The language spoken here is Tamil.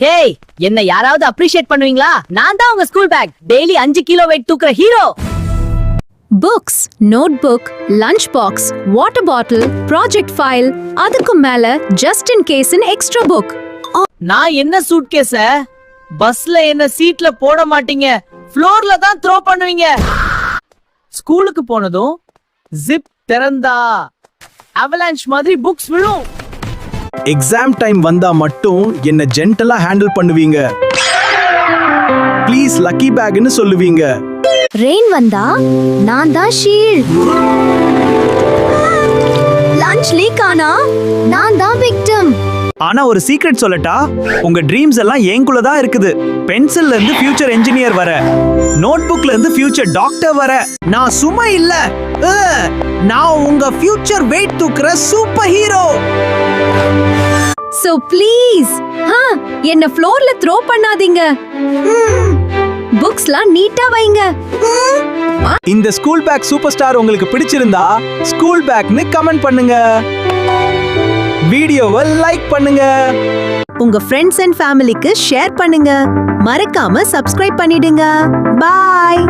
ஹேய், என்ன யாராவது அப்ரிஷியேட் பண்ணுவீங்களா? நான் தான் உங்க school bag, daily 5 kilo weight தூக்குற hero. Books, notebook, lunch box, water bottle, project file, அதுக்கும் மேல just in case extra book. நான் என்ன சூட்கேஸ பஸ்ல என்ன சீட்ல போட மாட்டீங்க, ஃப்ளோர்ல தான் த்ரோ பண்ணுவீங்க. ஸ்கூலுக்கு போனதும் ஜிப் திறந்தா அவலான்ச் மாதிரி புக்ஸ் விழும். எக்ஸாம் டைம் வந்தா மட்டும் என்ன ஜென்டலா ஹேண்டில் பண்ணுவீங்க. ப்ளீஸ் லக்கி பேக்னு சொல்லுவீங்க. ரெயின் வந்தா நான் தான் ஷீல்ட். லஞ்ச் லீக் ஆனா நான் தான் விக்டிம். ஆனா ஒரு சீக்ரெட் சொல்லட்டா, உங்க ட்ரீம்ஸ் எல்லாம் என்குள்ள தான் இருக்குது. பென்சில்ல இருந்து ஃபியூச்சர் என்ஜினியர் வர, நோட்புக்ல இருந்து ஃபியூச்சர் டாக்டர் வர. நான் சும்மா இல்ல, நான் உங்க ஃபியூச்சர் வெயிட் தூக்குற சூப்பர் ஹீரோ. சோ ப்ளீஸ் என்ன ஃப்ளோர்ல த்ரோ பண்ணாதீங்க. புக்ஸ்லாம் நீட்டா வைங்க. இந்த ஸ்கூல் பேக் சூப்பர் ஸ்டார் உங்களுக்கு பிடிச்சிருந்தா ஸ்கூல் பேக்னு கமெண்ட் பண்ணுங்க. வீடியோவை லைக் பண்ணுங்க. உங்க ஃப்ரெண்ட்ஸ் அண்ட் ஃபேமிலிக்கு ஷேர் பண்ணுங்க. மறக்காம சப்ஸ்கிரைப் பண்ணிடுங்க. பாய்.